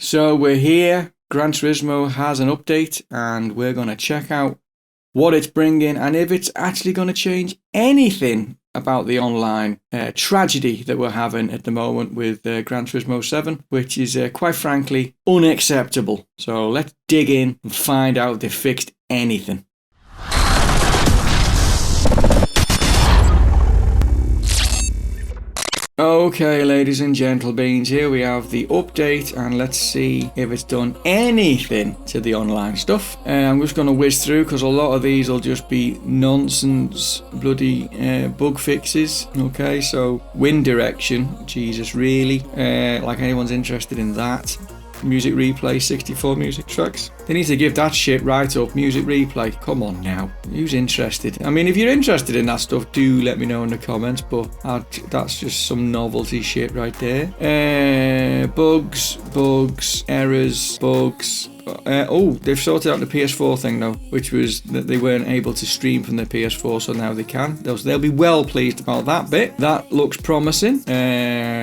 So we're here. Gran Turismo has an update and we're going to check out what it's bringing and if it's actually going to change anything about the online tragedy that we're having at the moment with Gran Turismo 7, which is quite frankly unacceptable. So let's dig in and find out if they fixed anything. Okay, ladies and gentlebeans, here we have the update and let's see if it's done anything to the online stuff. I'm just going to whiz through because a lot of these will just be nonsense bloody bug fixes. Okay, so wind direction, Jesus, really? Like anyone's interested in that. Music replay, 64 music tracks. They need to give that shit right up. Music replay, come on now. Who's interested? I mean, if you're interested in that stuff, do let me know in the comments, but that's just some novelty shit right there. Bugs, errors, bugs. They've sorted out the PS4 thing though, which was that they weren't able to stream from their PS4, so now they can. They'll be well pleased about that bit. That looks promising.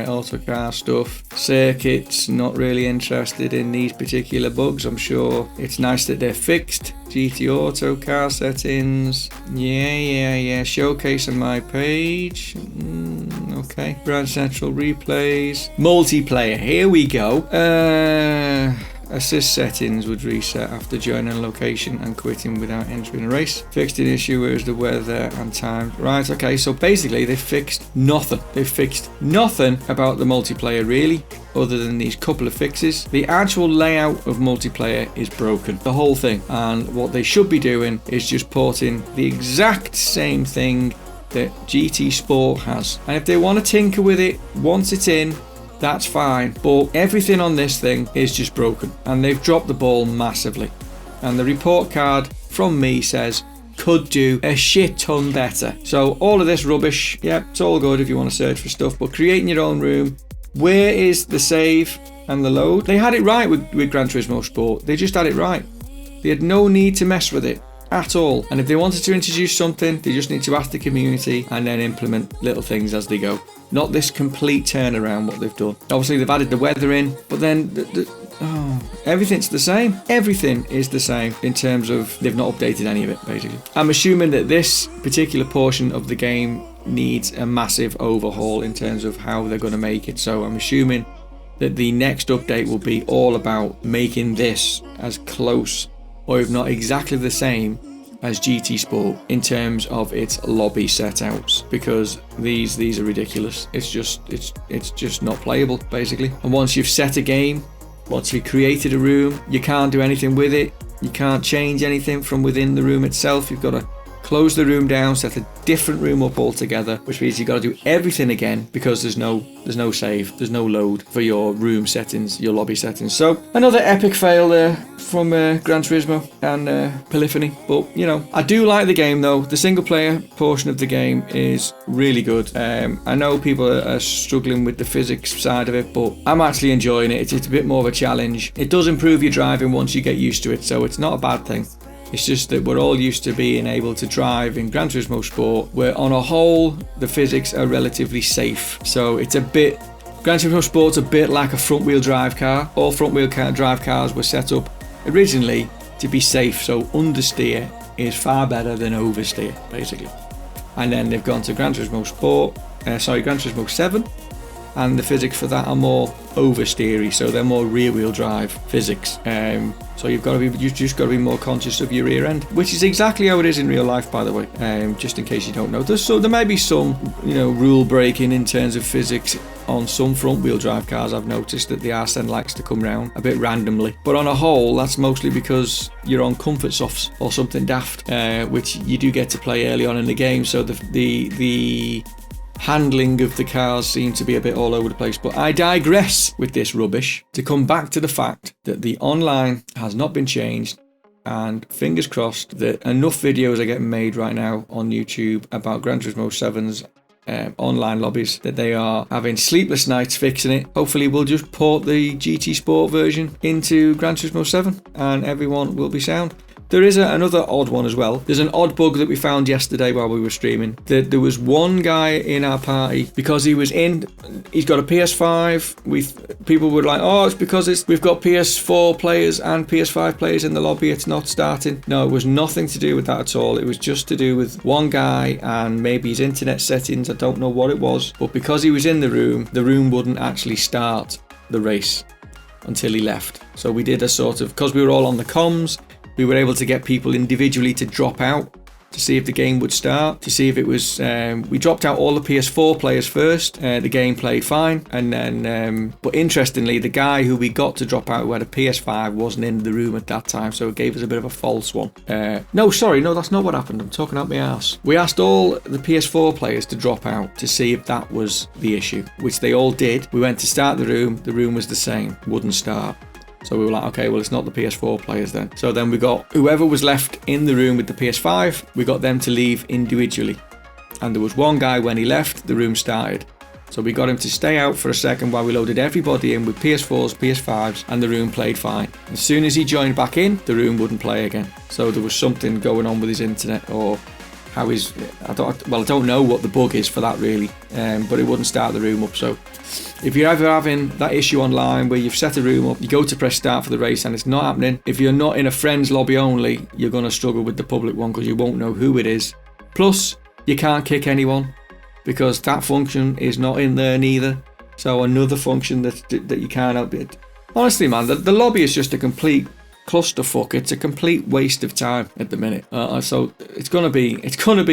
Autocar stuff, circuits, not really interested in these particular bugs. I'm sure it's nice that they're fixed. GT Auto car settings, yeah. Showcase on my page. Okay. Brand Central replays, multiplayer. Here we go. Assist settings would reset after joining a location and quitting without entering a race. Fixed an issue whereas the weather and time. Right, okay, so basically they fixed nothing. They've fixed nothing about the multiplayer really, other than these couple of fixes. The actual layout of multiplayer is broken, the whole thing. And what they should be doing is just porting the exact same thing that GT Sport has. And if they want to tinker with it once it's in, that's fine, but everything on this thing is just broken and they've dropped the ball massively. And the report card from me says could do a shit ton better. So all of this rubbish, yeah, it's all good if you want to search for stuff, but creating your own room, where is the save and the load? They had it right with Gran Turismo Sport. They just had it right. They had no need to mess with it at all. And if they wanted to introduce something, they just need to ask the community and then implement little things as they go. Not this complete turnaround what they've done. Obviously they've added the weather in, but then everything's the same. Everything is the same in terms of they've not updated any of it basically. I'm assuming that this particular portion of the game needs a massive overhaul in terms of how they're going to make it. So I'm assuming that the next update will be all about making this as close or if not exactly the same as GT Sport in terms of its lobby setouts, because these are ridiculous. It's just not playable basically. And once you've set a game, once you've created a room, you can't do anything with it. You can't change anything from within the room itself. You've got to close the room down, set a different room up altogether, which means you've got to do everything again because there's no save, there's no load for your room settings, your lobby settings. So another epic fail there from Gran Turismo and Polyphony. But you know, I do like the game though. The single player portion of the game is really good. I know people are struggling with the physics side of it, but I'm actually enjoying it. It's a bit more of a challenge. It does improve your driving once you get used to it, so it's not a bad thing. It's just that we're all used to being able to drive in Gran Turismo Sport, where on a whole, the physics are relatively safe. So it's a bit, Gran Turismo Sport's a bit like a front wheel drive car. All front wheel drive cars were set up originally to be safe. So understeer is far better than oversteer, basically. And then they've gone to Gran Turismo 7. And the physics for that are more oversteery, so they're more rear wheel drive physics. So you've just got to be more conscious of your rear end, which is exactly how it is in real life, by the way. Just in case you don't know, there may be some, rule breaking in terms of physics on some front wheel drive cars. I've noticed that the arse end likes to come round a bit randomly, but on a whole, that's mostly because you're on comfort softs or something daft, which you do get to play early on in the game. So the handling of the cars seem to be a bit all over the place, but I digress with this rubbish to come back to the fact that the online has not been changed, and fingers crossed that enough videos are getting made right now on YouTube about Gran Turismo 7's online lobbies that they are having sleepless nights fixing it. Hopefully we'll just port the GT Sport version into Gran Turismo 7 and everyone will be sound. There is another odd one as well. There's an odd bug that we found yesterday while we were streaming. There was one guy in our party, because he's got a PS5. People were like, oh, it's because we've got PS4 players and PS5 players in the lobby, it's not starting. No, it was nothing to do with that at all. It was just to do with one guy and maybe his internet settings. I don't know what it was, but because he was in the room wouldn't actually start the race until he left. So we did a sort of, because we were all on the comms, we were able to get people individually to drop out to see if the game would start, to see if it was, we dropped out all the PS4 players first, the game played fine, and then, but interestingly, the guy who we got to drop out who had a PS5 wasn't in the room at that time, so it gave us a bit of a false one. No, that's not what happened, I'm talking out my arse. We asked all the PS4 players to drop out to see if that was the issue, which they all did. We went to start the room was the same, wouldn't start. So we were like, okay, well, it's not the PS4 players then. So then we got whoever was left in the room with the PS5, we got them to leave individually. And there was one guy, when he left, the room started. So we got him to stay out for a second while we loaded everybody in with PS4s, PS5s, and the room played fine. As soon as he joined back in, the room wouldn't play again. So there was something going on with his internet, or how I don't know what the bug is for that really, but it wouldn't start the room up. So if you're ever having that issue online where you've set a room up, you go to press start for the race and it's not happening, if you're not in a friends lobby only, you're going to struggle with the public one because you won't know who it is. Plus, you can't kick anyone because that function is not in there neither. So another function that you can't help it. Honestly, man, the lobby is just a complete clusterfuck. It's a complete waste of time at the minute. So it's gonna be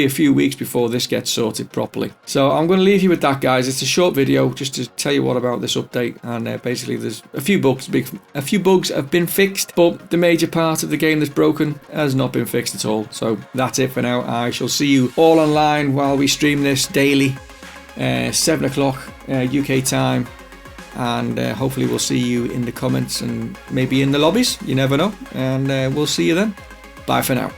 a few weeks before this gets sorted properly. So I'm gonna leave you with that, guys. It's a short video just to tell you what about this update, and basically there's a few bugs have been fixed, but the major part of the game that's broken has not been fixed at all. So that's it for now. I shall see you all online while we stream this daily, 7 o'clock UK time. And hopefully we'll see you in the comments and maybe in the lobbies, you never know, and we'll see you then. Bye for now.